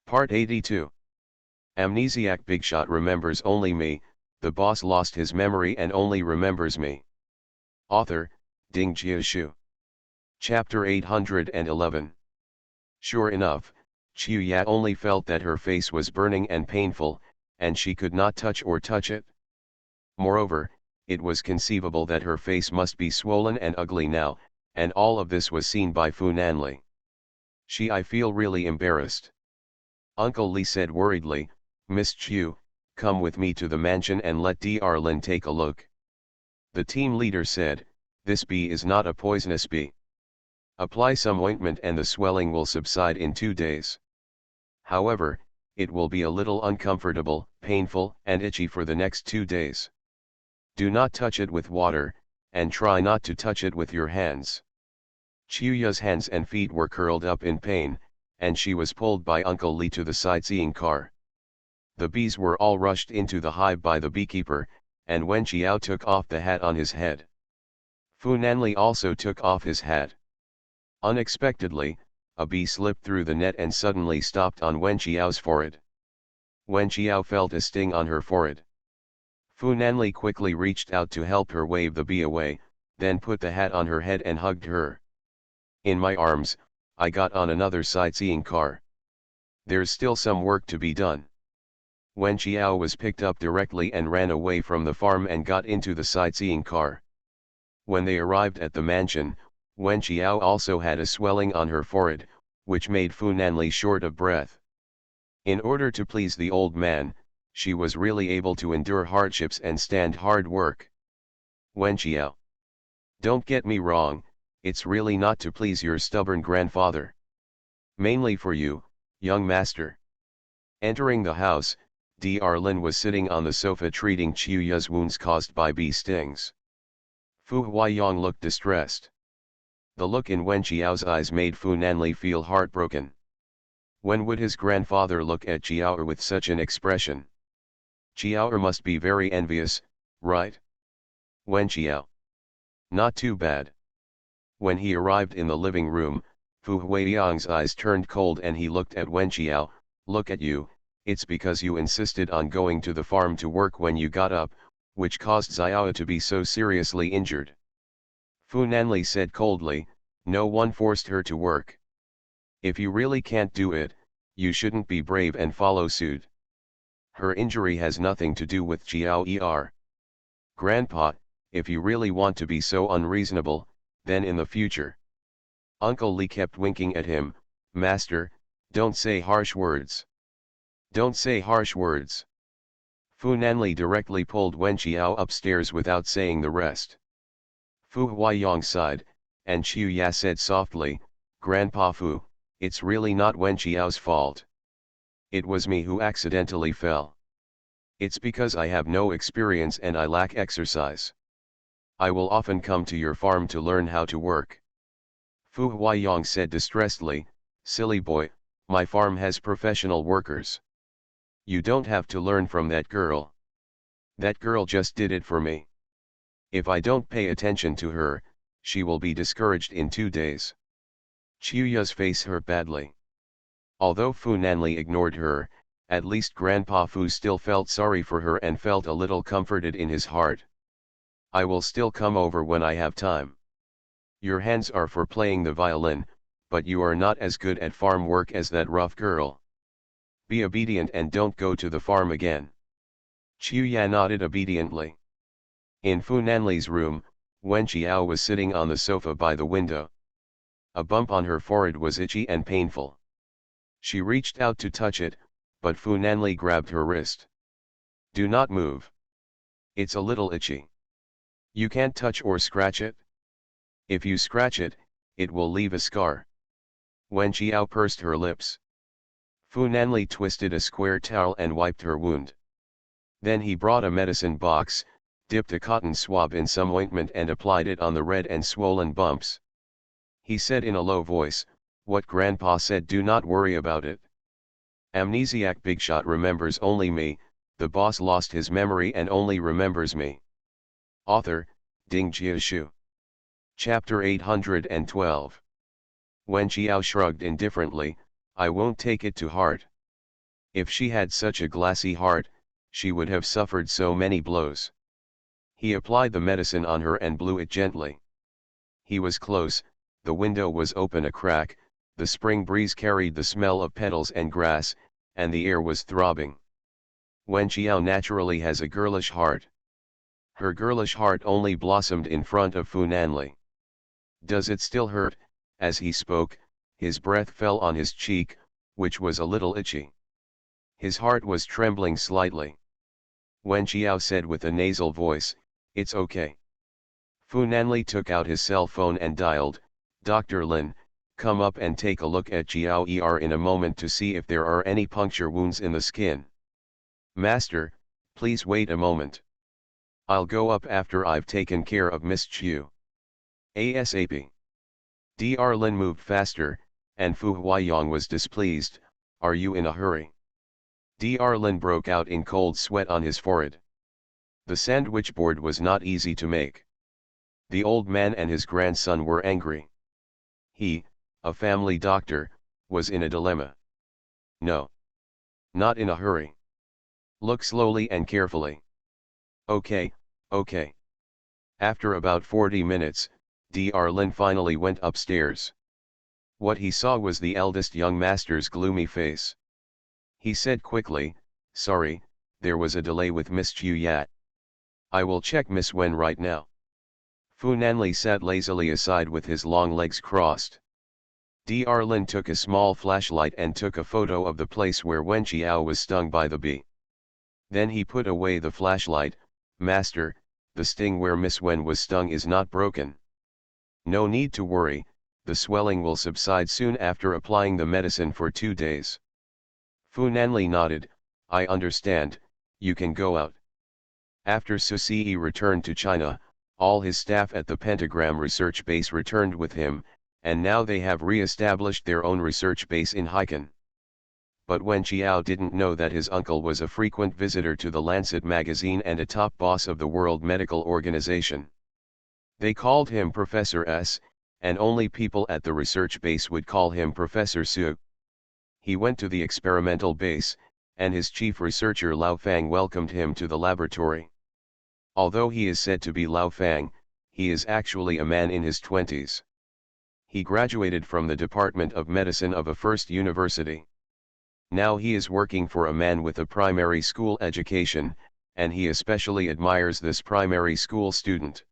Part 82. Amnesiac Bigshot remembers only me, the boss lost his memory and only remembers me. Author, Ding Jiashu. Chapter 811. Sure enough, Chuya only felt that her face was burning and painful, and she could not touch it. Moreover, it was conceivable that her face must be swollen and ugly now, and all of this was seen by Fu Nanli. I feel really embarrassed. Uncle Lee said worriedly, Miss Chu, come with me to the mansion and let Dr. Lin take a look. The team leader said, this bee is not a poisonous bee. Apply some ointment and the swelling will subside in 2 days. However, it will be a little uncomfortable, painful, and itchy for the next 2 days. Do not touch it with water, and try not to touch it with your hands. Chuya's hands and feet were curled up in pain, and she was pulled by Uncle Lee to the sightseeing car. The bees were all rushed into the hive by the beekeeper, and Wen Qiao took off the hat on his head. Fu Nanli also took off his hat. Unexpectedly, a bee slipped through the net and suddenly stopped on Wen Qiao's forehead. Wen Qiao felt a sting on her forehead. Fu Nanli quickly reached out to help her wave the bee away, then put the hat on her head and hugged her. In my arms, I got on another sightseeing car. There's still some work to be done. Wen Qiao was picked up directly and ran away from the farm and got into the sightseeing car. When they arrived at the mansion, Wen Qiao also had a swelling on her forehead, which made Fu Nanli short of breath. In order to please the old man, she was really able to endure hardships and stand hard work. Wen Qiao. Don't get me wrong, it's really not to please your stubborn grandfather. Mainly for you, young master. Entering the house, Dr. Lin was sitting on the sofa treating Chuya's wounds caused by bee stings. Fu Huayong looked distressed. The look in Wen Qiao's eyes made Fu Nanli feel heartbroken. When would his grandfather look at Qiao with such an expression? Qiao must be very envious, right? Wen Qiao. Not too bad. When he arrived in the living room, Fu Huayong's eyes turned cold and he looked at Wen Qiao. Look at you, it's because you insisted on going to the farm to work when you got up, which caused Xiao to be so seriously injured. Fu Nanli said coldly, no one forced her to work. If you really can't do it, you shouldn't be brave and follow suit. Her injury has nothing to do with Qiao. Grandpa, if you really want to be so unreasonable, then in the future. Uncle Lee kept winking at him, Master, don't say harsh words. Don't say harsh words. Fu Nanli directly pulled Wen Qiao upstairs without saying the rest. Fu Huayong sighed, and Chuya said softly, Grandpa Fu, it's really not Wen Qiao's fault. It was me who accidentally fell. It's because I have no experience and I lack exercise. I will often come to your farm to learn how to work. Fu Huayong said distressedly, silly boy, my farm has professional workers. You don't have to learn from that girl. That girl just did it for me. If I don't pay attention to her, she will be discouraged in 2 days. Chuya's face hurt badly. Although Fu Nanli ignored her, at least Grandpa Fu still felt sorry for her and felt a little comforted in his heart. I will still come over when I have time. Your hands are for playing the violin, but you are not as good at farm work as that rough girl. Be obedient and don't go to the farm again. Chuya nodded obediently. In Fu Nanli's room, Wen Qiao was sitting on the sofa by the window. A bump on her forehead was itchy and painful. She reached out to touch it, but Fu Nanli grabbed her wrist. Do not move. It's a little itchy. You can't touch or scratch it. If you scratch it, it will leave a scar. Wen Qiao pursed her lips. Fu Nanli twisted a square towel and wiped her wound. Then he brought a medicine box, dipped a cotton swab in some ointment and applied it on the red and swollen bumps. He said in a low voice, what Grandpa said, do not worry about it. Amnesiac Bigshot remembers only me, the boss lost his memory and only remembers me. Author, Ding Jiashu. Chapter 812. Wen Qiao shrugged indifferently, I won't take it to heart. If she had such a glassy heart, she would have suffered so many blows. He applied the medicine on her and blew it gently. He was close, the window was open a crack, the spring breeze carried the smell of petals and grass, and the air was throbbing. Wen Qiao naturally has a girlish heart. Her girlish heart only blossomed in front of Fu Nanli. Does it still hurt? As he spoke, his breath fell on his cheek, which was a little itchy. His heart was trembling slightly. Wen Qiao said with a nasal voice, "It's okay." Fu Nanli took out his cell phone and dialed, "Dr. Lin, come up and take a look at Qiao Er in a moment to see if there are any puncture wounds in the skin." "Master, please wait a moment. I'll go up after I've taken care of Miss Chu." ASAP. Dr. Lin moved faster, and Fu Huayong was displeased. "Are you in a hurry?" Dr. Lin broke out in cold sweat on his forehead. The sandwich board was not easy to make. The old man and his grandson were angry. He, a family doctor, was in a dilemma. "No. Not in a hurry. Look slowly and carefully." "Okay, okay." After about 40 minutes, Dr. Lin finally went upstairs. What he saw was the eldest young master's gloomy face. He said quickly, "Sorry, there was a delay with Miss Chu Yat. I will check Miss Wen right now." Fu Nanli sat lazily aside with his long legs crossed. Dr. Lin took a small flashlight and took a photo of the place where Wen Qiao was stung by the bee. Then he put away the flashlight. "Master, the sting where Miss Wen was stung is not broken. No need to worry, the swelling will subside soon after applying the medicine for 2 days." Fu Nanli nodded, "I understand, you can go out." After Susi returned to China, all his staff at the Pentagram research base returned with him, and now they have re-established their own research base in Haikan. But Wen Qiao didn't know that his uncle was a frequent visitor to the Lancet magazine and a top boss of the World Medical Organization. They called him Professor S, and only people at the research base would call him Professor Su. He went to the experimental base, and his chief researcher Lao Fang welcomed him to the laboratory. Although he is said to be Lao Fang, he is actually a man in his 20s. He graduated from the Department of Medicine of a first university. Now he is working for a man with a primary school education, and he especially admires this primary school student.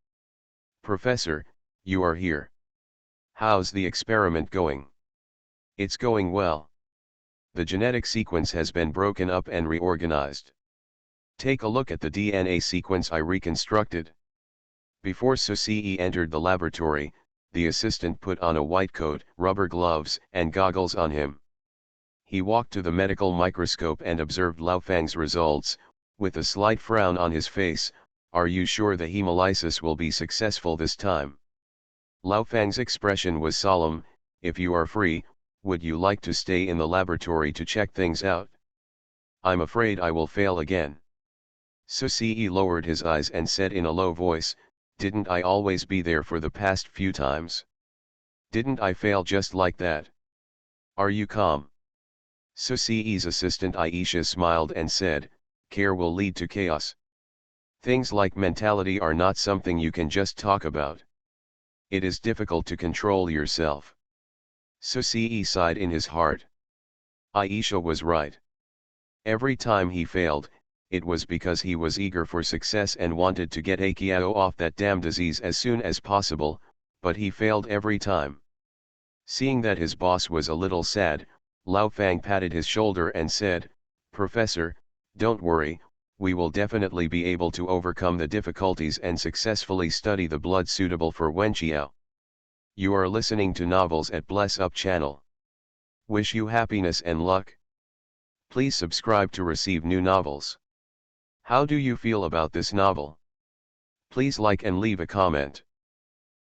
"Professor, you are here. How's the experiment going?" "It's going well. The genetic sequence has been broken up and reorganized. Take a look at the DNA sequence I reconstructed." Before Susi entered the laboratory, the assistant put on a white coat, rubber gloves, and goggles on him. He walked to the medical microscope and observed Lao Fang's results, with a slight frown on his face. "Are you sure the hemolysis will be successful this time?" Lao Fang's expression was solemn. "If you are free, would you like to stay in the laboratory to check things out?" "I'm afraid I will fail again." Susi lowered his eyes and said in a low voice, "Didn't I always be there for the past few times? Didn't I fail just like that? Are you calm?" Susi's assistant Aisha smiled and said, "Care will lead to chaos. Things like mentality are not something you can just talk about. It is difficult to control yourself." Susi sighed in his heart. Aisha was right. Every time he failed, it was because he was eager for success and wanted to get Akiao off that damn disease as soon as possible, but he failed every time. Seeing that his boss was a little sad, Lao Fang patted his shoulder and said, "Professor, don't worry, we will definitely be able to overcome the difficulties and successfully study the blood suitable for Wen Qiao. You are listening to Novels at Bless Up channel. Wish you happiness and luck. Please subscribe to receive new novels. How do you feel about this novel? Please like and leave a comment.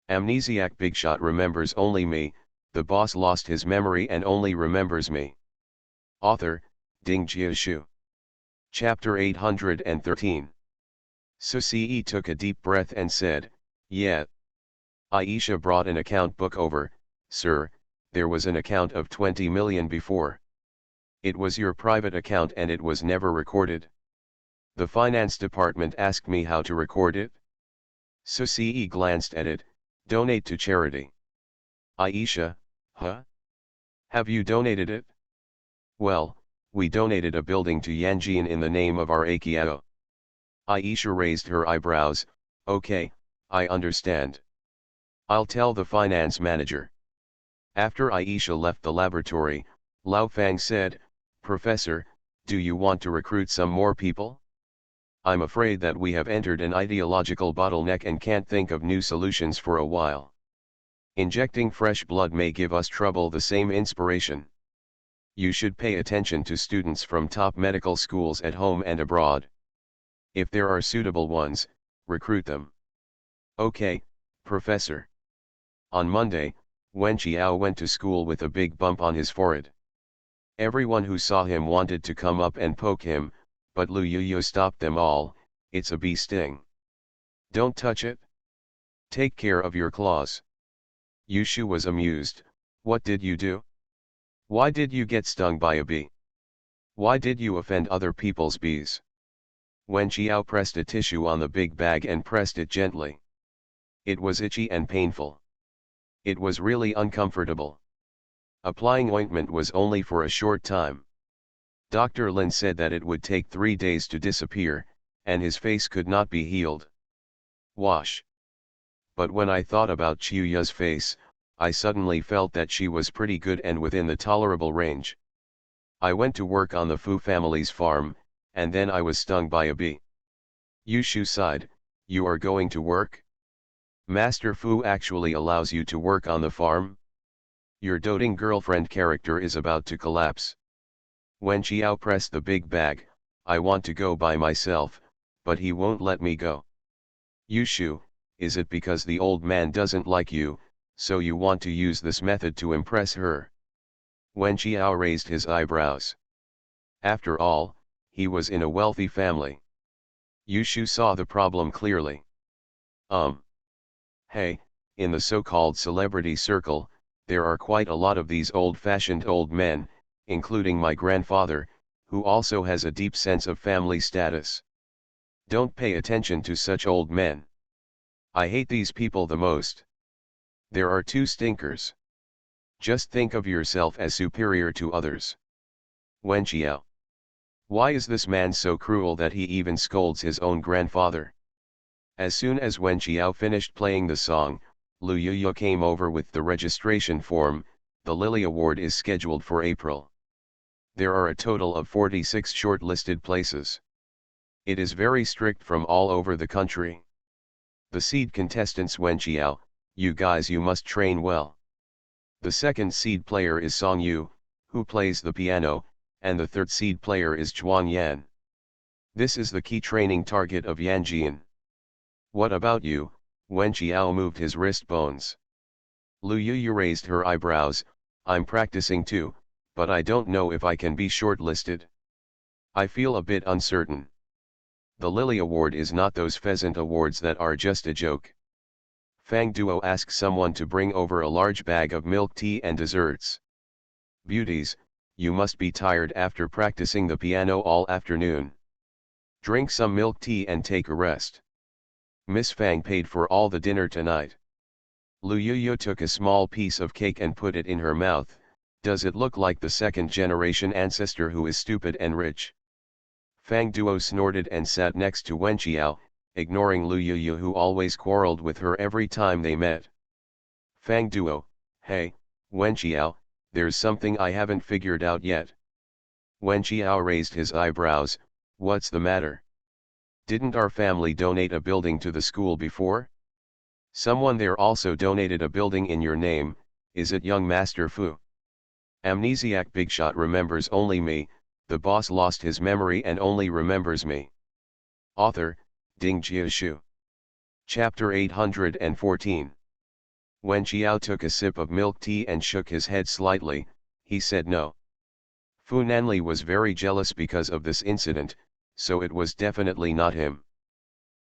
Amnesiac Bigshot remembers only me, the boss lost his memory and only remembers me. Author, Ding Jiashu. Chapter 813. Susi took a deep breath and said, "Yeah." Aisha brought an account book over. "Sir, there was an account of 20 million before." It was your private account and it was never recorded. The finance department asked me how to record it. So CE glanced at it, donate to charity. Aisha, huh? Have you donated it? Well, we donated a building to Yanjian in the name of our Akiao. Aisha raised her eyebrows, okay, I understand. I'll tell the finance manager. After Aisha left the laboratory, Lao Fang said, Professor, do you want to recruit some more people? I'm afraid that we have entered an ideological bottleneck and can't think of new solutions for a while. Injecting fresh blood may give us trouble the same inspiration. You should pay attention to students from top medical schools at home and abroad. If there are suitable ones, recruit them. Okay, Professor. On Monday, Wen Qiao went to school with a big bump on his forehead. Everyone who saw him wanted to come up and poke him, but Lu Yuyu stopped them all. It's a bee sting. Don't touch it. Take care of your claws. Yushu was amused. What did you do? Why did you get stung by a bee? Why did you offend other people's bees? Wen Qiao pressed a tissue on the big bag and pressed it gently. It was itchy and painful. It was really uncomfortable. Applying ointment was only for a short time. Dr. Lin said that it would take 3 days to disappear, and his face could not be healed. Wash. But when I thought about Chiuya's face, I suddenly felt that she was pretty good and within the tolerable range. I went to work on the Fu family's farm, and then I was stung by a bee. Yushu sighed, you are going to work? Master Fu actually allows you to work on the farm? Your doting girlfriend character is about to collapse. When Qiao pressed the big bag, I want to go by myself, but he won't let me go. Yushu, is it because the old man doesn't like you, so you want to use this method to impress her? Wen Qiao raised his eyebrows. After all, he was in a wealthy family. Yushu saw the problem clearly. Hey, in the so-called celebrity circle, there are quite a lot of these old-fashioned old men, including my grandfather, who also has a deep sense of family status. Don't pay attention to such old men. I hate these people the most. There are two stinkers. Just think of yourself as superior to others. Wen Qiao. Why is this man so cruel that he even scolds his own grandfather? As soon as Wen Qiao finished playing the song, Lu Yuyu came over with the registration form. The Lily Award is scheduled for April. There are a total of 46 shortlisted places. It is very strict from all over the country. The seed contestants Wen Qiao, you guys you must train well. The second seed player is Song Yu, who plays the piano, and the third seed player is Chuang Yan. This is the key training target of Yanjian. What about you? Wen Qiao moved his wrist bones. Lu Yuyu raised her eyebrows. I'm practicing too, but I don't know if I can be shortlisted. I feel a bit uncertain. The Lily Award is not those pheasant awards that are just a joke. Fang Duo asked someone to bring over a large bag of milk tea and desserts. Beauties, you must be tired after practicing the piano all afternoon. Drink some milk tea and take a rest. Miss Fang paid for all the dinner tonight. Lu Yuyu took a small piece of cake and put it in her mouth. Does it look like the second-generation ancestor who is stupid and rich? Fang Duo snorted and sat next to Wen Qiao, ignoring Lu Yuyu who always quarreled with her every time they met. Fang Duo, hey, Wen Qiao, there's something I haven't figured out yet. Wen Qiao raised his eyebrows, what's the matter? Didn't our family donate a building to the school before? Someone there also donated a building in your name, is it young Master Fu? Amnesiac Bigshot remembers only me, the boss lost his memory and only remembers me. Author, Ding Jiashu. Chapter 814. When Qiao took a sip of milk tea and shook his head slightly, he said no. Fu Nanli was very jealous because of this incident, so it was definitely not him.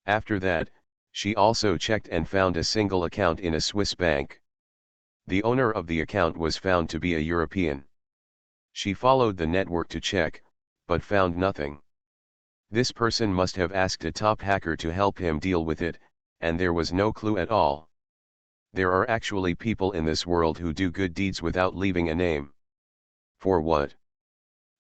After that, she also checked and found a single account in a Swiss bank. The owner of the account was found to be a European. She followed the network to check, but found nothing. This person must have asked a top hacker to help him deal with it, and there was no clue at all. There are actually people in this world who do good deeds without leaving a name. For what?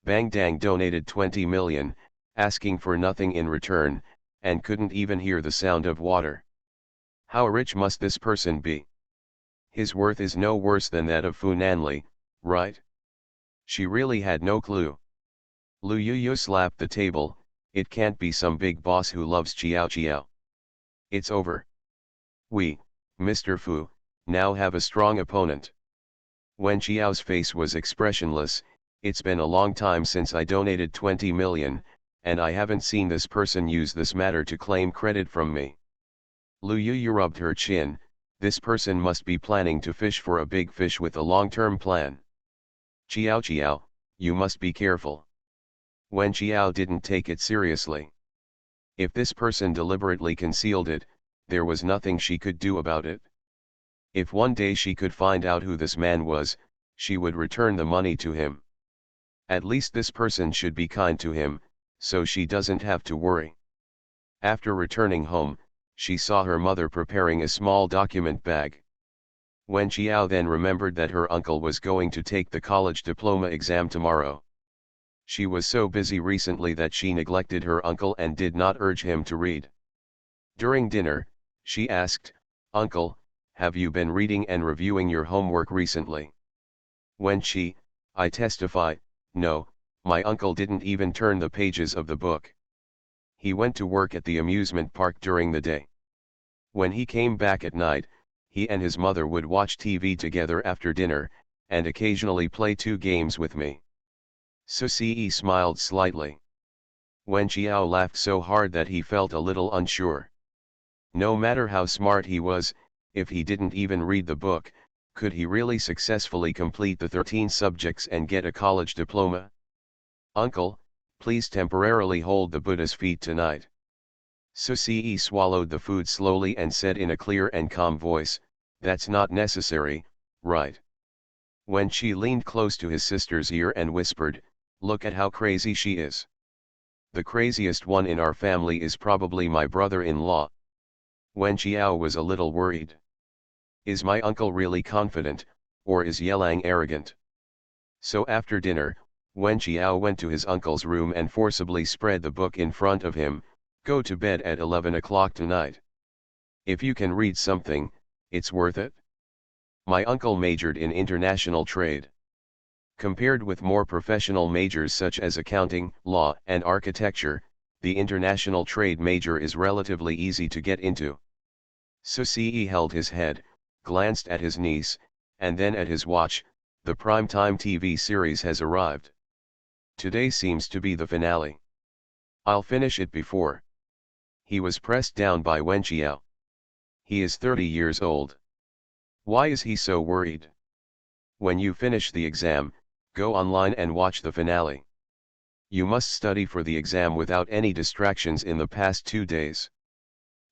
Bang Dang donated 20 million, asking for nothing in return, and couldn't even hear the sound of water. How rich must this person be? His worth is no worse than that of Fu Nanli, right? She really had no clue. Lu Yuyu slapped the table. It can't be some big boss who loves Chiao Chiao. It's over. We, Mr. Fu, now have a strong opponent. Wen Chiao's face was expressionless. It's been a long time since I donated 20 million, and I haven't seen this person use this matter to claim credit from me. Lu Yuyu rubbed her chin. This person must be planning to fish for a big fish with a long-term plan. Chiao Chiao, you must be careful. Wen Chiao didn't take it seriously. If this person deliberately concealed it, there was nothing she could do about it. If one day she could find out who this man was, she would return the money to him. At least this person should be kind to him, so she doesn't have to worry. After returning home, she saw her mother preparing a small document bag. Wen Chiao then remembered that her uncle was going to take the college diploma exam tomorrow. She was so busy recently that she neglected her uncle and did not urge him to read. During dinner, she asked, "Uncle, have you been reading and reviewing your homework recently?" I testify, no, my uncle didn't even turn the pages of the book. He went to work at the amusement park during the day. When he came back at night, he and his mother would watch TV together after dinner, and occasionally play 2 games with me. Susie smiled slightly. Wen Chiao laughed so hard that he felt a little unsure. No matter how smart he was, if he didn't even read the book, could he really successfully complete the 13 subjects and get a college diploma? "Uncle, please temporarily hold the Buddha's feet tonight." Susie swallowed the food slowly and said in a clear and calm voice, "That's not necessary, right?" When she leaned close to his sister's ear and whispered, "Look at how crazy she is. The craziest one in our family is probably my brother-in-law." Wen Chiao was a little worried. Is my uncle really confident, or is Yelang arrogant? So after dinner, Wen Chiao went to his uncle's room and forcibly spread the book in front of him. "Go to bed at 11 o'clock tonight. If you can read something, it's worth it." My uncle majored in international trade. Compared with more professional majors such as accounting, law, and architecture, the international trade major is relatively easy to get into. Susie held his head, glanced at his niece, and then at his watch. The primetime TV series has arrived. Today seems to be the finale. I'll finish it before. He was pressed down by Wen Chiao. He is 30 years old. Why is he so worried? When you finish the exam, go online and watch the finale. You must study for the exam without any distractions in the past 2 days.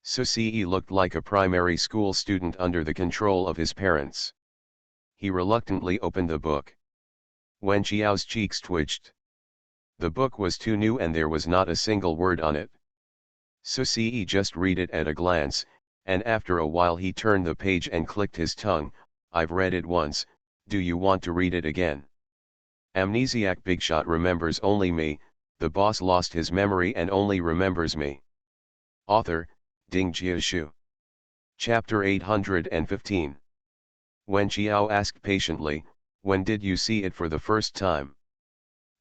Susie looked like a primary school student under the control of his parents. He reluctantly opened the book. Wen Chiao's cheeks twitched. The book was too new and there was not a single word on it. Susie just read it at a glance, and after a while he turned the page and clicked his tongue. "I've read it once, do you want to read it again?" Amnesiac Bigshot remembers only me. The boss lost his memory and only remembers me. Author, Ding Jiashu. Chapter 815. Wen Chiao asked patiently, "When did you see it for the first time?"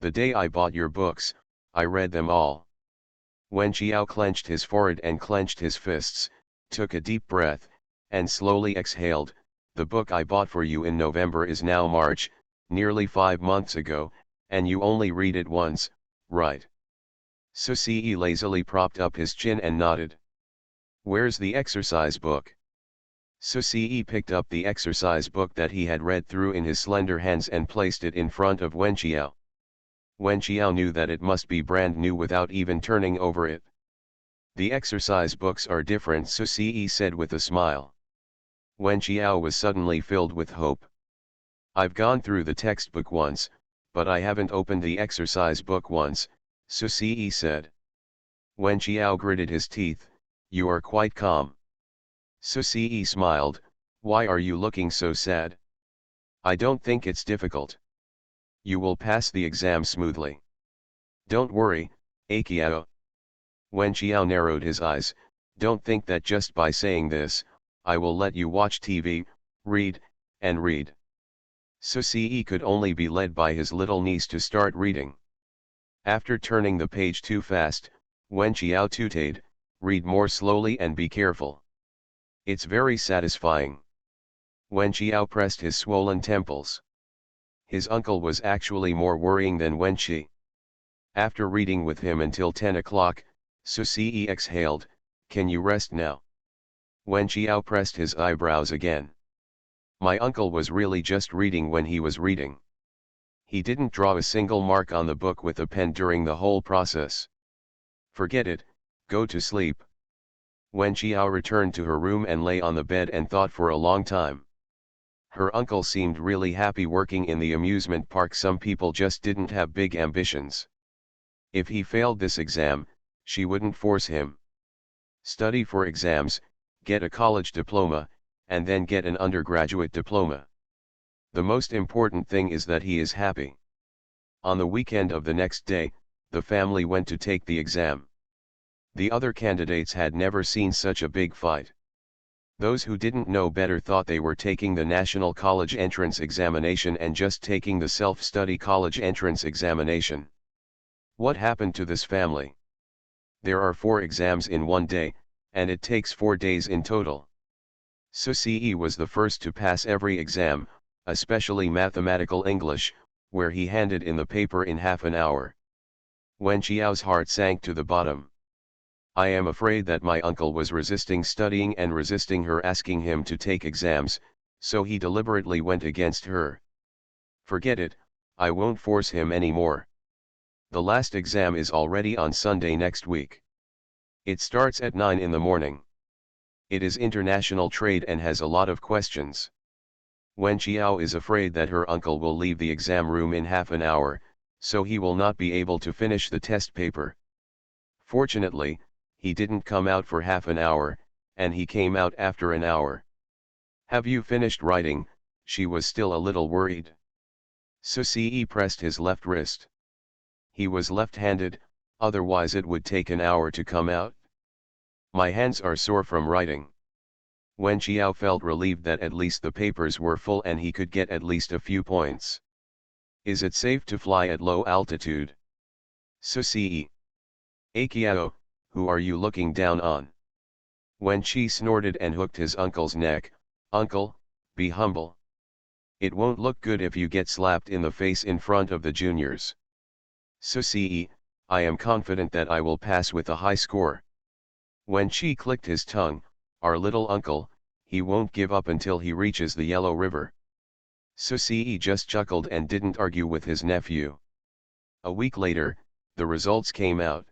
"The day I bought your books, I read them all." Wen Chiao clenched his forehead and clenched his fists, took a deep breath, and slowly exhaled. "The book I bought for you in November is now March, nearly 5 months ago, and you only read it once, right?" Susie lazily propped up his chin and nodded. "Where's the exercise book?" Susie picked up the exercise book that he had read through in his slender hands and placed it in front of Wen Chiao. Wen Chiao knew that it must be brand new without even turning over it. "The exercise books are different," Susie said with a smile. Wen Chiao was suddenly filled with hope. "I've gone through the textbook once, but I haven't opened the exercise book once, Susie said. Wen Qiao gritted his teeth, you are quite calm. Susie smiled, why are you looking so sad? I don't think it's difficult. You will pass the exam smoothly. Don't worry, Akiao. Wen Qiao narrowed his eyes, don't think that just by saying this, I will let you watch TV, read, and read. Susie could only be led by his little niece to start reading. After turning the page too fast, Wen Qiao tooted, read more slowly and be careful. It's very satisfying. Wen Qiao pressed his swollen temples. His uncle was actually more worrying than Wen Qi. After reading with him until 10 o'clock, Susie exhaled, can you rest now? Wen Qiao pressed his eyebrows again. My uncle was really just reading when he was reading. He didn't draw a single mark on the book with a pen during the whole process. Forget it, go to sleep. Wen Qiao returned to her room and lay on the bed and thought for a long time. Her uncle seemed really happy working in the amusement park. Some people just didn't have big ambitions. If he failed this exam, she wouldn't force him. Study for exams, get a college diploma, and then get an undergraduate diploma. The most important thing is that he is happy. On the weekend of the next day, the family went to take the exam. The other candidates had never seen such a big fight. Those who didn't know better thought they were taking the National College Entrance Examination and just taking the self-study college entrance examination. What happened to this family? There are 4 exams in one day, and it takes 4 days in total. Susie was the first to pass every exam, especially mathematical English, where he handed in the paper in half an hour. Wen Qiao's heart sank to the bottom. I am afraid that my uncle was resisting studying and resisting her asking him to take exams, so he deliberately went against her. Forget it, I won't force him anymore. The last exam is already on Sunday next week. It starts at 9 in the morning. It is international trade and has a lot of questions. Wen Qiao is afraid that her uncle will leave the exam room in half an hour, so he will not be able to finish the test paper. Fortunately, he didn't come out for half an hour, and he came out after an hour. Have you finished writing? She was still a little worried. Susie pressed his left wrist. He was left-handed, otherwise it would take an hour to come out. My hands are sore from writing. Wen Qiao felt relieved that at least the papers were full and he could get at least a few points. Is it safe to fly at low altitude? Susie. Akiao, who are you looking down on? Wen Qi snorted and hooked his uncle's neck. Uncle, be humble. It won't look good if you get slapped in the face in front of the juniors. Susie, I am confident that I will pass with a high score. Wen Qi clicked his tongue, our little uncle, he won't give up until he reaches the Yellow River. Susie just chuckled and didn't argue with his nephew. A week later, the results came out.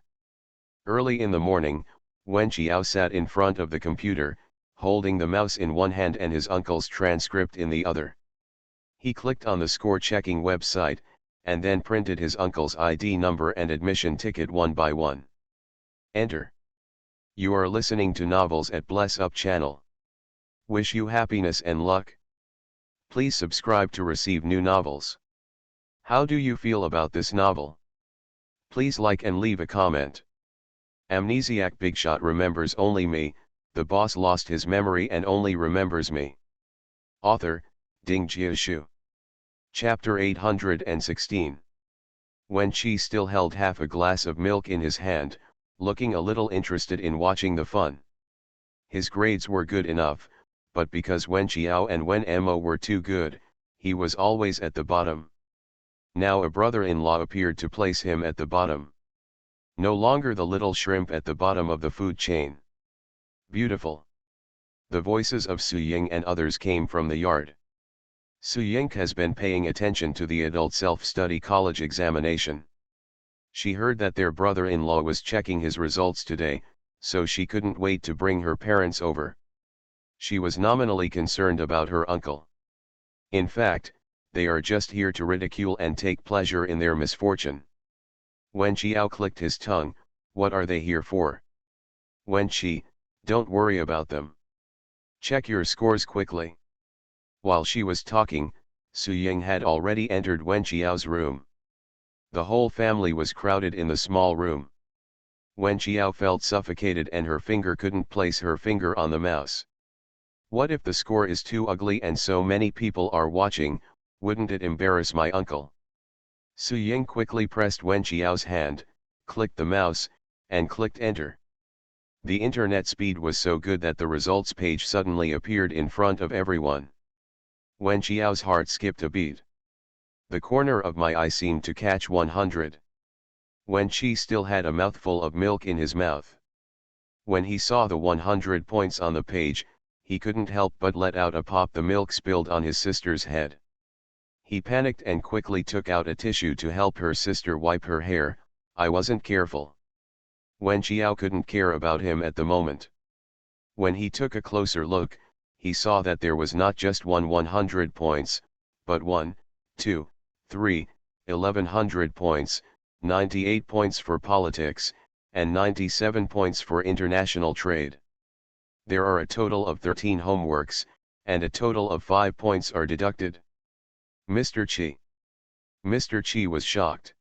Early in the morning, Wen Qiao sat in front of the computer, holding the mouse in one hand and his uncle's transcript in the other. He clicked on the score-checking website, and then printed his uncle's ID number and admission ticket one by one. Enter. You are listening to Novels at Bless Up channel. Wish you happiness and luck. Please subscribe to receive new novels. How do you feel about this novel? Please like and leave a comment. Amnesiac Bigshot remembers only me, the boss lost his memory and only remembers me. Author, Ding Jiashu. Chapter 816. Wen Qi still held half a glass of milk in his hand, looking a little interested in watching the fun. His grades were good enough, but because Wen Qiao and Wen Mo were too good, he was always at the bottom. Now a brother-in-law appeared to place him at the bottom. No longer the little shrimp at the bottom of the food chain. Beautiful. The voices of Su Ying and others came from the yard. Su Ying has been paying attention to the adult self-study college examination. She heard that their brother-in-law was checking his results today, so she couldn't wait to bring her parents over. She was nominally concerned about her uncle. In fact, they are just here to ridicule and take pleasure in their misfortune. Wen Qiao clicked his tongue, what are they here for? Wen Qi, don't worry about them. Check your scores quickly. While she was talking, Su Ying had already entered Wen Qiao's room. The whole family was crowded in the small room. Wen Qiao felt suffocated and her finger couldn't place her finger on the mouse. What if the score is too ugly and so many people are watching, wouldn't it embarrass my uncle? Su Ying quickly pressed Wen Qiao's hand, clicked the mouse, and clicked enter. The internet speed was so good that the results page suddenly appeared in front of everyone. Wen Qiao's heart skipped a beat. The corner of my eye seemed to catch 100. Wen Qi still had a mouthful of milk in his mouth. When he saw the 100 points on the page, he couldn't help but let out a pop. The milk spilled on his sister's head. He panicked and quickly took out a tissue to help her sister wipe her hair. I wasn't careful. Wen Qiao couldn't care about him at the moment. When he took a closer look, he saw that there was not just 100 points, but 1, 2, 3, 1100 points, 98 points for politics, and 97 points for international trade. There are a total of 13 homeworks, and a total of 5 points are deducted. Mr. Qi. Mr. Qi was shocked.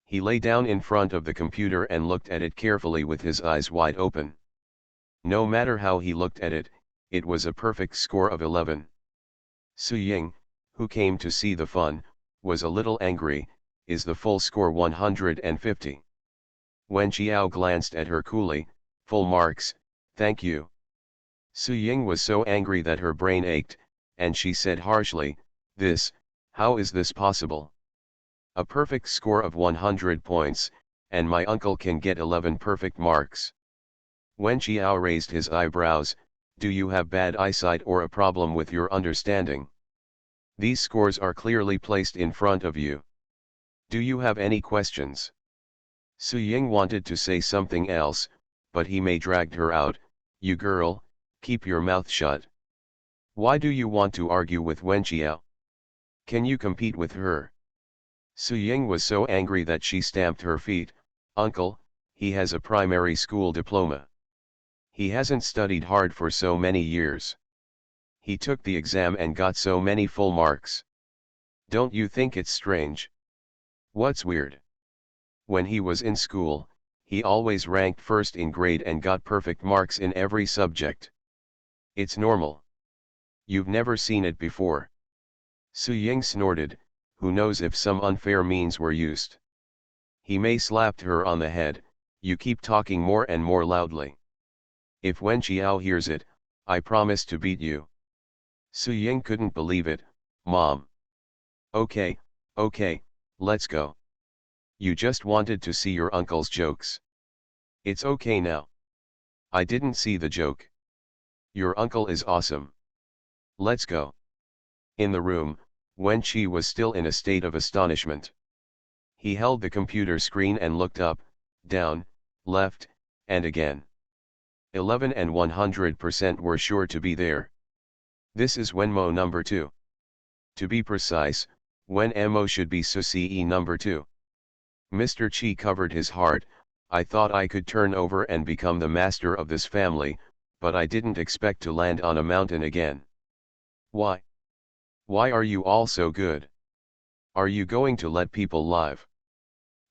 He lay down in front of the computer and looked at it carefully with his eyes wide open. No matter how he looked at it, it was a perfect score of 11. Su Ying, who came to see the fun, was a little angry. Is the full score 150? Wen Qiao glanced at her coolly. Full marks, thank you. Su Ying was so angry that her brain ached, and she said harshly, how is this possible? A perfect score of 100 points, and my uncle can get 11 perfect marks. Wen Qiao raised his eyebrows. Do you have bad eyesight or a problem with your understanding? These scores are clearly placed in front of you. Do you have any questions? Su Ying wanted to say something else, but he may dragged her out. You girl, keep your mouth shut. Why do you want to argue with Wen Qiao? Can you compete with her? Su Ying was so angry that she stamped her feet. Uncle, he has a primary school diploma. He hasn't studied hard for so many years. He took the exam and got so many full marks. Don't you think it's strange? What's weird? When he was in school, he always ranked first in grade and got perfect marks in every subject. It's normal. You've never seen it before. Su Ying snorted. Who knows if some unfair means were used. He may slapped her on the head. You keep talking more and more loudly. If Wen Qiao hears it, I promise to beat you. Su Ying couldn't believe it. Mom. Okay, let's go. You just wanted to see your uncle's jokes. It's okay now. I didn't see the joke. Your uncle is awesome. Let's go. In the room, Wen Qi was still in a state of astonishment. He held the computer screen and looked up, down, left, and again. 11 and 100% were sure to be there. This is Wenmo number 2. To be precise, Wenmo should be Suci number 2. Mr. Qi covered his heart. I thought I could turn over and become the master of this family, but I didn't expect to land on a mountain again. Why? Why are you all so good? Are you going to let people live?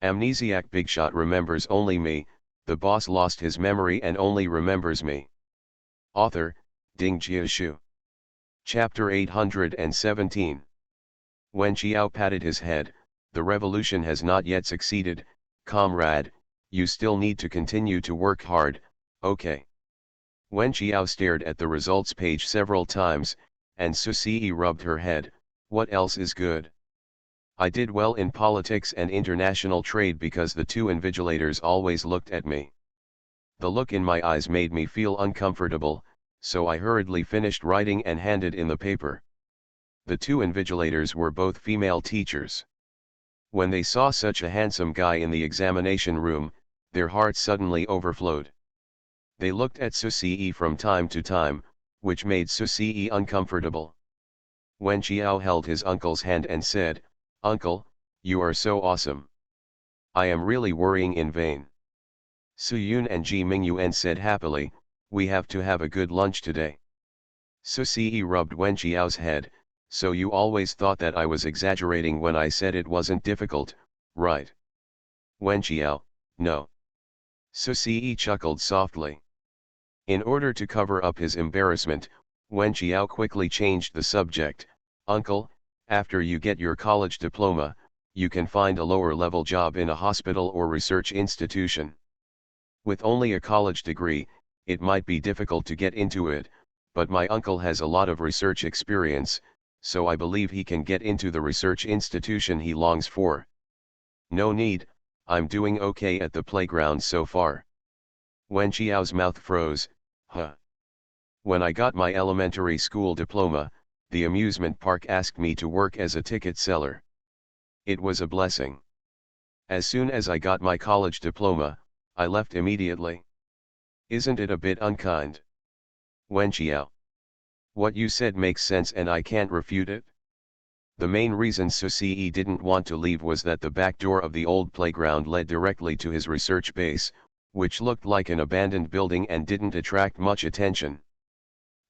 Amnesiac Bigshot remembers only me. The boss lost his memory and only remembers me. Author, Ding Jiashu. Chapter 817. Wen Qiao patted his head. The revolution has not yet succeeded, comrade, you still need to continue to work hard, okay. Wen Qiao stared at the results page several times, and Suci rubbed her head. What else is good? I did well in politics and international trade because the two invigilators always looked at me. The look in my eyes made me feel uncomfortable, so I hurriedly finished writing and handed in the paper. The two invigilators were both female teachers. When they saw such a handsome guy in the examination room, their hearts suddenly overflowed. They looked at Suci from time to time, which made Suci uncomfortable. Wen Qiao held his uncle's hand and said, "Uncle, you are so awesome. I am really worrying in vain." Su Yun and Ji Mingyuan said happily, "We have to have a good lunch today." Su Ce rubbed Wen Qiao's head, "So you always thought that I was exaggerating when I said it wasn't difficult, right?" Wen Qiao, "No." Su Ce chuckled softly. In order to cover up his embarrassment, Wen Qiao quickly changed the subject. "Uncle, after you get your college diploma, you can find a lower-level job in a hospital or research institution. With only a college degree, it might be difficult to get into it, but my uncle has a lot of research experience, so I believe he can get into the research institution he longs for." "No need, I'm doing okay at the playground so far." Wen Qiao's mouth froze. "Huh. When I got my elementary school diploma, the amusement park asked me to work as a ticket seller. It was a blessing. As soon as I got my college diploma, I left immediately. Isn't it a bit unkind?" "Wen Qiao, what you said makes sense and I can't refute it." The main reason Su Ce didn't want to leave was that the back door of the old playground led directly to his research base, which looked like an abandoned building and didn't attract much attention.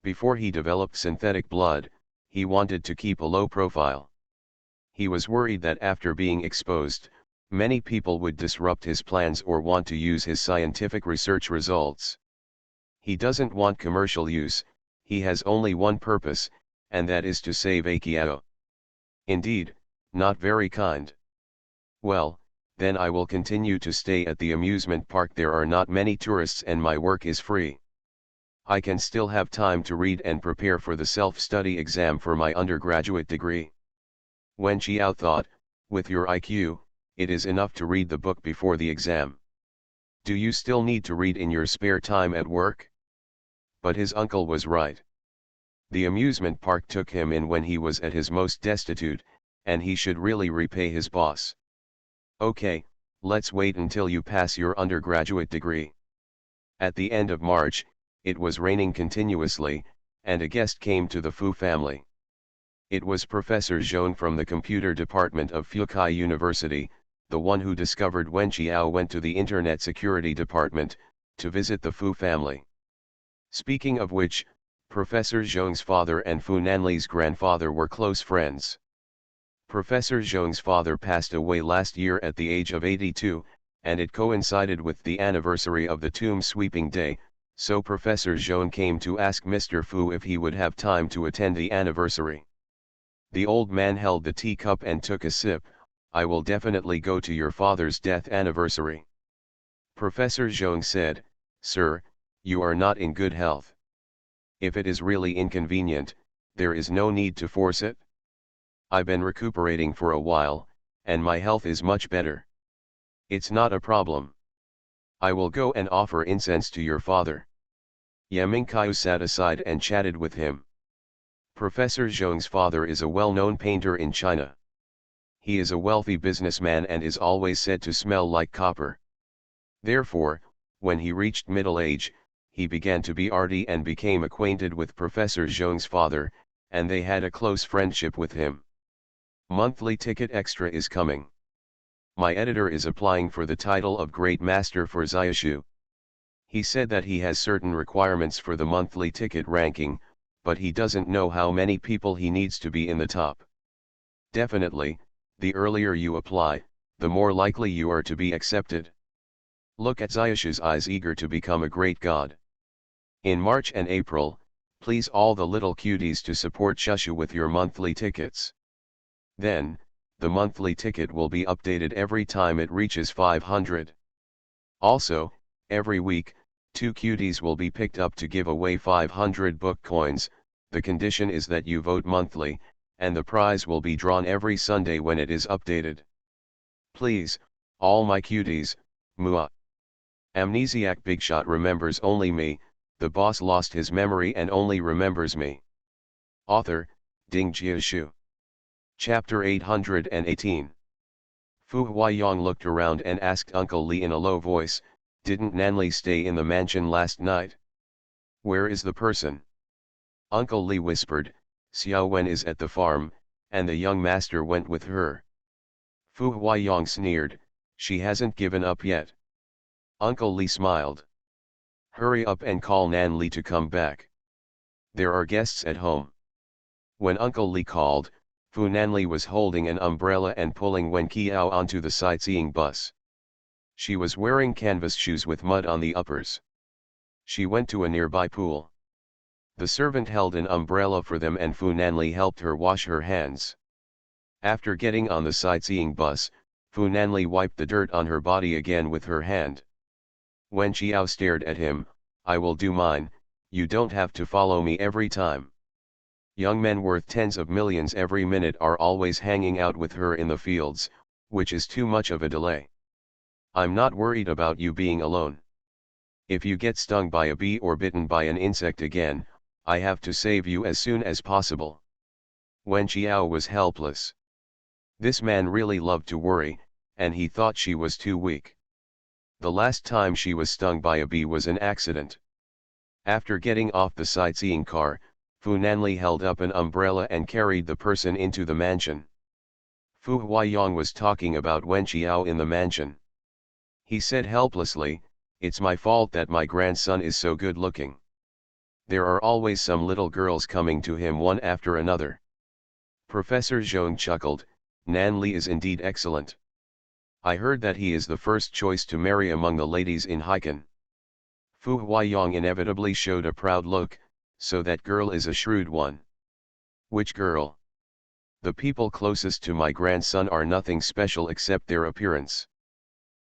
Before he developed synthetic blood, he wanted to keep a low profile. He was worried that after being exposed, many people would disrupt his plans or want to use his scientific research results. He doesn't want commercial use, he has only one purpose, and that is to save Akiao. Indeed, not very kind. "Well, then I will continue to stay at the amusement park. There are not many tourists and my work is free. I can still have time to read and prepare for the self-study exam for my undergraduate degree." Wen Qiao thought, "With your IQ, it is enough to read the book before the exam. Do you still need to read in your spare time at work?" But his uncle was right. The amusement park took him in when he was at his most destitute, and he should really repay his boss. "Okay, let's wait until you pass your undergraduate degree." At the end of March, it was raining continuously, and a guest came to the Fu family. It was Professor Zhong from the computer department of Fukai University, the one who discovered Wen Qiao went to the Internet Security Department, to visit the Fu family. Speaking of which, Professor Zhong's father and Fu Nanli's grandfather were close friends. Professor Zhong's father passed away last year at the age of 82, and it coincided with the anniversary of the tomb sweeping day, so Professor Zhong came to ask Mr. Fu if he would have time to attend the anniversary. The old man held the teacup and took a sip. "I will definitely go to your father's death anniversary." Professor Zhong said, "Sir, you are not in good health. If it is really inconvenient, there is no need to force it. I've been recuperating for a while, and my health is much better. It's not a problem. I will go and offer incense to your father." Ye Mingqiu sat aside and chatted with him. Professor Zhong's father is a well-known painter in China. He is a wealthy businessman and is always said to smell like copper. Therefore, when he reached middle age, he began to be arty and became acquainted with Professor Zhong's father, and they had a close friendship with him. Monthly ticket extra is coming. My editor is applying for the title of Great Master for Xiaoshu. He said that he has certain requirements for the monthly ticket ranking, but he doesn't know how many people he needs to be in the top. Definitely, the earlier you apply, the more likely you are to be accepted. Look at Xiaoshu's eyes, eager to become a great god. In March and April, please all the little cuties to support Xiaoshu with your monthly tickets. Then, the monthly ticket will be updated every time it reaches 500. Also, every week, 2 cuties will be picked up to give away 500 book coins. The condition is that you vote monthly, and the prize will be drawn every Sunday when it is updated. Please, all my cuties, mua. Amnesiac Bigshot remembers only me, the boss lost his memory and only remembers me. Author, Ding Jiashu. Chapter 818. Fu Huayong looked around and asked Uncle Li in a low voice, "Didn't Nanli stay in the mansion last night? Where is the person?" Uncle Li whispered, Xiao Wen is at the farm, and the young master went with her. Fu Huayong sneered, she hasn't given up yet. Uncle Li smiled. Hurry up and call Nan Li to come back. There are guests at home. When Uncle Li called, Fu Nanli was holding an umbrella and pulling Wen Qiao onto the sightseeing bus. She was wearing canvas shoes with mud on the uppers. She went to a nearby pool. The servant held an umbrella for them and Fu Nanli helped her wash her hands. After getting on the sightseeing bus, Fu Nanli wiped the dirt on her body again with her hand. Wen Qiao stared at him, I will do mine, you don't have to follow me every time. Young men worth tens of millions every minute are always hanging out with her in the fields, which is too much of a delay. I'm not worried about you being alone. If you get stung by a bee or bitten by an insect again, I have to save you as soon as possible. Wen Qiao was helpless. This man really loved to worry, and he thought she was too weak. The last time she was stung by a bee was an accident. After getting off the sightseeing car, Fu Nanli held up an umbrella and carried the person into the mansion. Fu Huayong was talking about Wen Qiao in the mansion. He said helplessly, it's my fault that my grandson is so good looking. There are always some little girls coming to him one after another. Professor Zhong chuckled, Nan Li is indeed excellent. I heard that he is the first choice to marry among the ladies in Haikan. Fu Huayong inevitably showed a proud look, so that girl is a shrewd one. Which girl? The people closest to my grandson are nothing special except their appearance.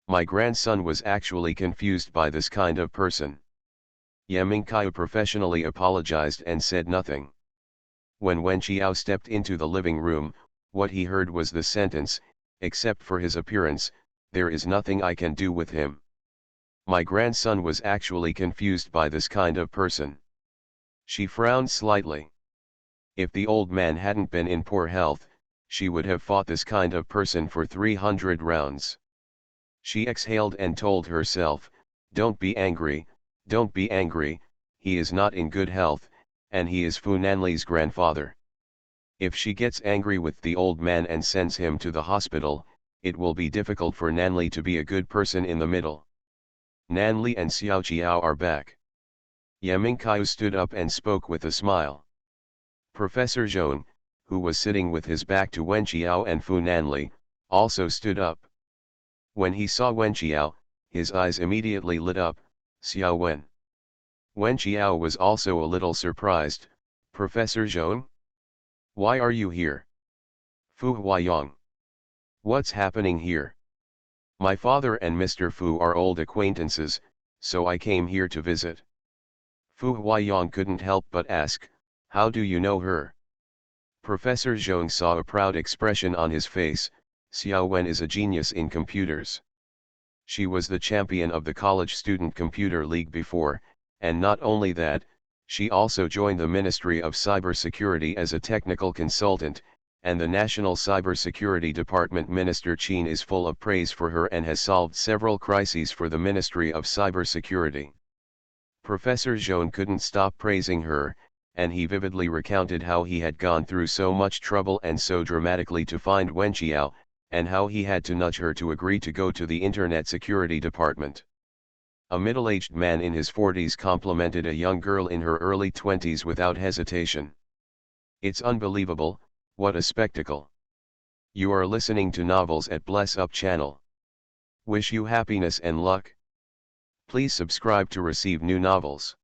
My grandson was actually confused by this kind of person. Ye Mingqiu professionally apologized and said nothing. When Wen Qiao stepped into the living room, what he heard was the sentence, except for his appearance, there is nothing I can do with him. My grandson was actually confused by this kind of person. She frowned slightly. If the old man hadn't been in poor health, she would have fought this kind of person for 300 rounds. She exhaled and told herself, don't be angry, he is not in good health, and he is Fu Nanli's grandfather. If she gets angry with the old man and sends him to the hospital, it will be difficult for Nanli to be a good person in the middle. Nanli and Xiao Qiao are back. Ye Mingqiu stood up and spoke with a smile. Professor Zhong, who was sitting with his back to Wen Qiao and Fu Nanli, also stood up. When he saw Wen Qiao, his eyes immediately lit up, Xiao Wen. Wen Qiao was also a little surprised, Professor Zhong? Why are you here? Fu Huayong. What's happening here? My father and Mr. Fu are old acquaintances, so I came here to visit. Fu Huayong couldn't help but ask, how do you know her? Professor Zhong saw a proud expression on his face, Xiao Wen is a genius in computers. She was the champion of the College Student Computer League before, and not only that, she also joined the Ministry of Cybersecurity as a technical consultant, and the National Cybersecurity Department Minister Qin is full of praise for her and has solved several crises for the Ministry of Cybersecurity. Professor Zhong couldn't stop praising her, and he vividly recounted how he had gone through so much trouble and so dramatically to find Wen Qiao, and how he had to nudge her to agree to go to the Internet Security Department. A middle-aged man in his 40s complimented a young girl in her early 20s without hesitation. It's unbelievable, what a spectacle. You are listening to Novels at Bless Up channel. Wish you happiness and luck. Please subscribe to receive new novels.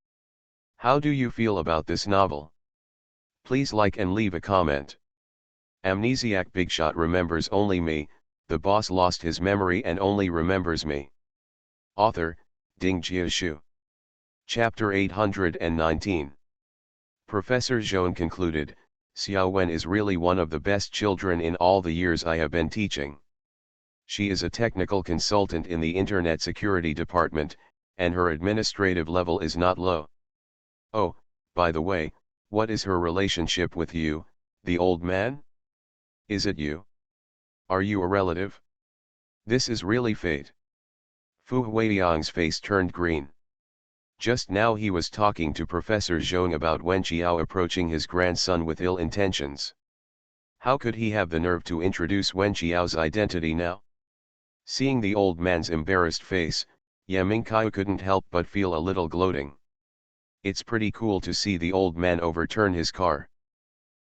How do you feel about this novel? Please like and leave a comment. Amnesiac Bigshot remembers only me, the boss lost his memory and only remembers me. Author, Ding Jiashu. Chapter 819. Professor Zhong concluded, Xiao Wen is really one of the best children in all the years I have been teaching. She is a technical consultant in the Internet Security Department, and her administrative level is not low. Oh, by the way, what is her relationship with you, the old man? Is it you? Are you a relative? This is really fate. Fu Huayong's face turned green. Just now he was talking to Professor Zhong about Wen Qiao approaching his grandson with ill intentions. How could he have the nerve to introduce Wen Qiao's identity now? Seeing the old man's embarrassed face, Yamingkai couldn't help but feel a little gloating. It's pretty cool to see the old man overturn his car.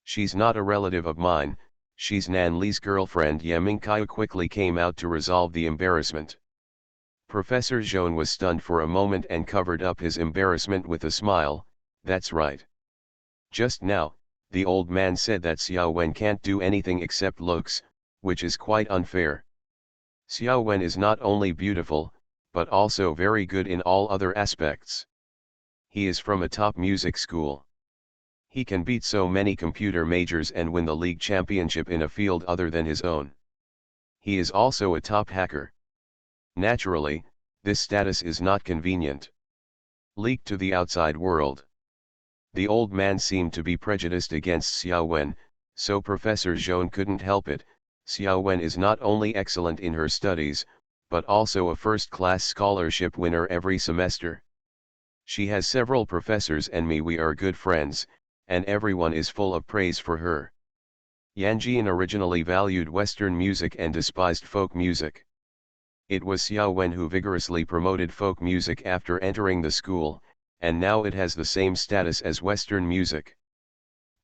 She's not a relative of mine, she's Nan Li's girlfriend. Yamingkai quickly came out to resolve the embarrassment. Professor Zhong was stunned for a moment and covered up his embarrassment with a smile. That's right. Just now, the old man said that Xiao Wen can't do anything except looks, which is quite unfair. Xiao Wen is not only beautiful, but also very good in all other aspects. He is from a top music school. He can beat so many computer majors and win the league championship in a field other than his own. He is also a top hacker. Naturally, this status is not convenient. Leaked to the outside world. The old man seemed to be prejudiced against Xiao Wen, so Professor Zhong couldn't help it. Xiao Wen is not only excellent in her studies, but also a first-class scholarship winner every semester. She has several professors and we are good friends, and everyone is full of praise for her. Yan Jian originally valued Western music and despised folk music. It was Xiao Wen who vigorously promoted folk music after entering the school, and now it has the same status as Western music.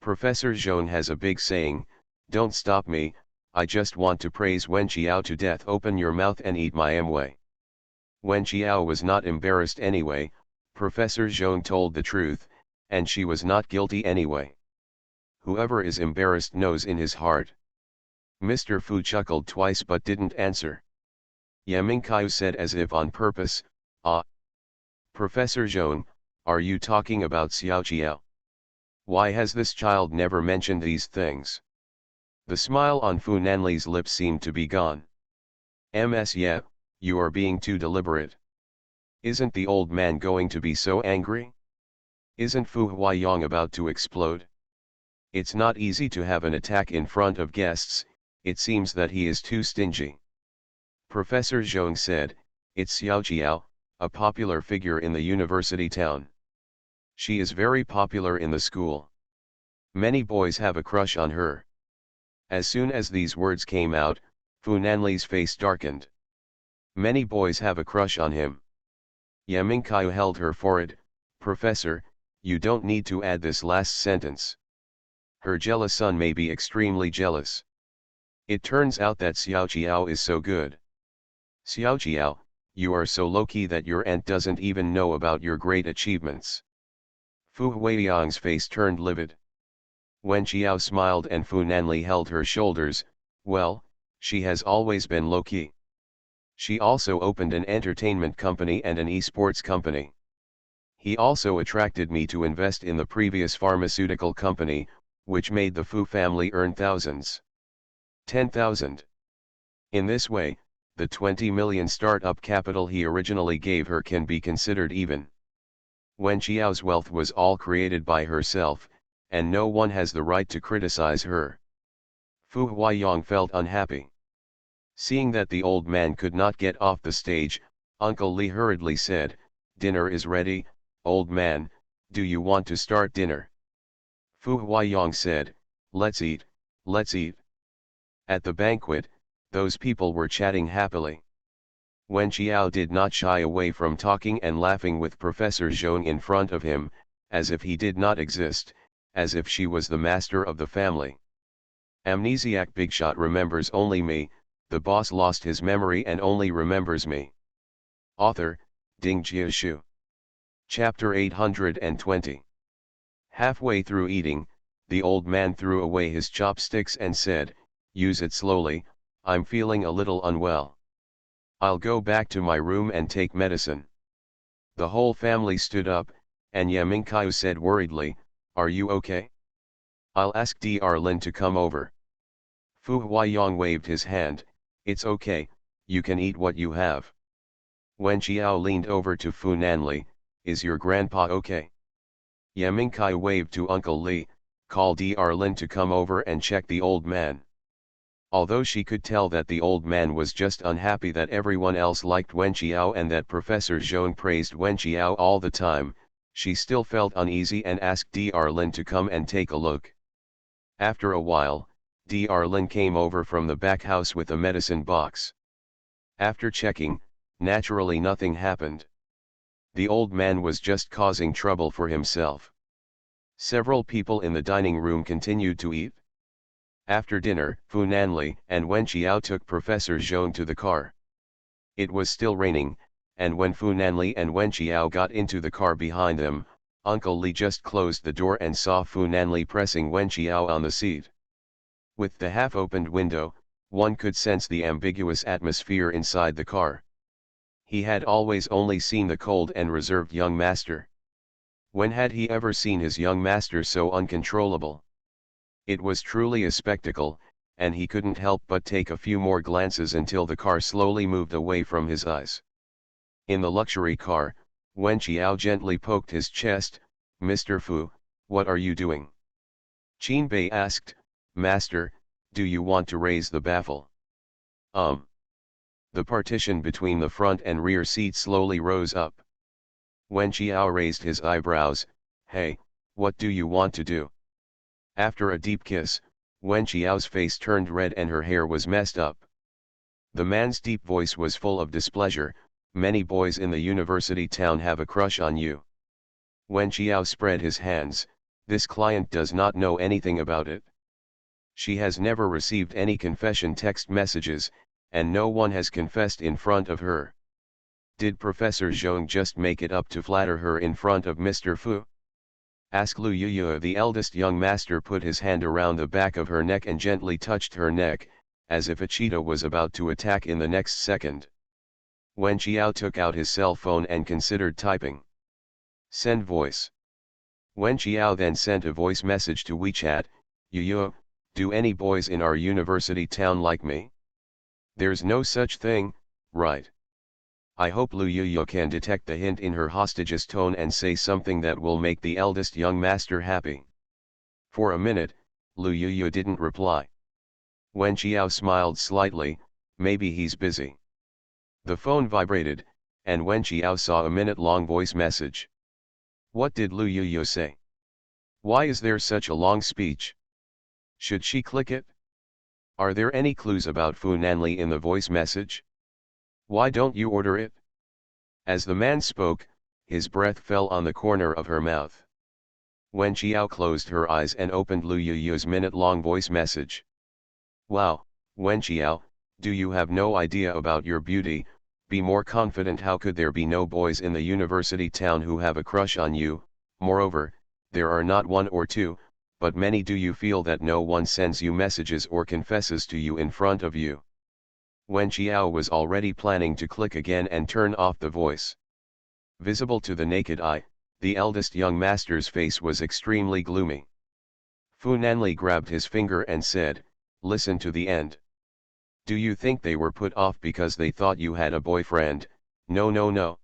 Professor Zhong has a big saying, "Don't stop me, I just want to praise Wen Qiao to death. Open your mouth and eat my amway." Wen Qiao was not embarrassed anyway. Professor Zhong told the truth, and she was not guilty anyway. Whoever is embarrassed knows in his heart. Mr. Fu chuckled twice but didn't answer. Yamingkai said as if on purpose, "Ah. Professor Zhong, are you talking about Xiao Qiao? Why has this child never mentioned these things?" The smile on Fu Nanli's lips seemed to be gone. Yeah, you are being too deliberate. Isn't the old man going to be so angry? Isn't Fu Huayong about to explode? It's not easy to have an attack in front of guests. It seems that he is too stingy. Professor Zhong said, "It's Xiao Qiao, a popular figure in the university town. She is very popular in the school. Many boys have a crush on her." As soon as these words came out, Fu Nanli's face darkened. Many boys have a crush on him. Yamingkai held her forehead. "Professor, you don't need to add this last sentence. Her jealous son may be extremely jealous. It turns out that Xiao Qiao is so good. Xiao Qiao, you are so low-key that your aunt doesn't even know about your great achievements." Fu Huayong's face turned livid. Wen Qiao smiled and Fu Nanli held her shoulders. "Well, she has always been low-key. She also opened an entertainment company and an esports company. He also attracted me to invest in the previous pharmaceutical company, which made the Fu family earn thousands. 10,000. In this way, the 20 million startup capital he originally gave her can be considered even. Wen Qiao's wealth was all created by herself, and no one has the right to criticize her." Fu Huayong felt unhappy. Seeing that the old man could not get off the stage, Uncle Li hurriedly said, "Dinner is ready, old man, do you want to start dinner?" Fu Huayong said, let's eat." At the banquet, those people were chatting happily. Wen Qiao did not shy away from talking and laughing with Professor Zhong in front of him, as if he did not exist, as if she was the master of the family. Amnesiac Bigshot remembers only me, the boss lost his memory and only remembers me. Author, Ding Jiashu. Chapter 820. Halfway through eating, the old man threw away his chopsticks and said, "Use it slowly, I'm feeling a little unwell. I'll go back to my room and take medicine." The whole family stood up, and Yamingkai said worriedly, "Are you okay? I'll ask Dr. Lin to come over." Fu Huayong waved his hand, "It's okay, you can eat what you have." Wen Qiao leaned over to Fu Nanli, "Is your grandpa okay?" Yamingkai waved to Uncle Li, "Call Dr. Lin to come over and check the old man." Although she could tell that the old man was just unhappy that everyone else liked Wen Qiao and that Professor Zhong praised Wen Qiao all the time, she still felt uneasy and asked Dr. Lin to come and take a look. After a while, Dr. Lin came over from the back house with a medicine box. After checking, naturally nothing happened. The old man was just causing trouble for himself. Several people in the dining room continued to eat. After dinner, Fu Nanli and Wen Qiao took Professor Zhong to the car. It was still raining, and when Fu Nanli and Wen Qiao got into the car behind them, Uncle Li just closed the door and saw Fu Nanli pressing Wen Qiao on the seat. With the half-opened window, one could sense the ambiguous atmosphere inside the car. He had always only seen the cold and reserved young master. When had he ever seen his young master so uncontrollable? It was truly a spectacle, and he couldn't help but take a few more glances until the car slowly moved away from his eyes. In the luxury car, Wen Qiao gently poked his chest. "Mr. Fu, what are you doing?" Qin Bei asked. "Master, do you want to raise the baffle?" The partition between the front and rear seat slowly rose up. Wen Qiao raised his eyebrows. "Hey, what do you want to do?" After a deep kiss, Wen Qiao's face turned red and her hair was messed up. The man's deep voice was full of displeasure. "Many boys in the university town have a crush on you." Wen Qiao spread his hands. "This client does not know anything about it. She has never received any confession text messages, and no one has confessed in front of her. Did Professor Zhong just make it up to flatter her in front of Mr. Fu?" Asked Lu Yuyu. The eldest young master put his hand around the back of her neck and gently touched her neck, as if a cheetah was about to attack in the next second. Wen Qiao took out his cell phone and considered typing. "Send voice." Wen Qiao then sent a voice message to WeChat. "Yuyu, do any boys in our university town like me?" "There's no such thing, right?" I hope Lu Yuyu can detect the hint in her hostage's tone and say something that will make the eldest young master happy. For a minute, Lu Yuyu didn't reply. Wen Qiao smiled slightly. "Maybe he's busy." The phone vibrated, and Wen Qiao saw a minute-long voice message. What did Lu Yuyu say? Why is there such a long speech? Should she click it? Are there any clues about Fu Nanli in the voice message? Why don't you order it? As the man spoke, his breath fell on the corner of her mouth. Wen Qiao closed her eyes and opened Lu Yuyu's minute-long voice message. "Wow, Wen Qiao, do you have no idea about your beauty? Be more confident. How could there be no boys in the university town who have a crush on you? Moreover, there are not one or two, but many. Do you feel that no one sends you messages or confesses to you in front of you?" Wen Qiao was already planning to click again and turn off the voice. Visible to the naked eye, the eldest young master's face was extremely gloomy. Fu Nanli grabbed his finger and said, "Listen to the end. Do you think they were put off because they thought you had a boyfriend? No, no, no.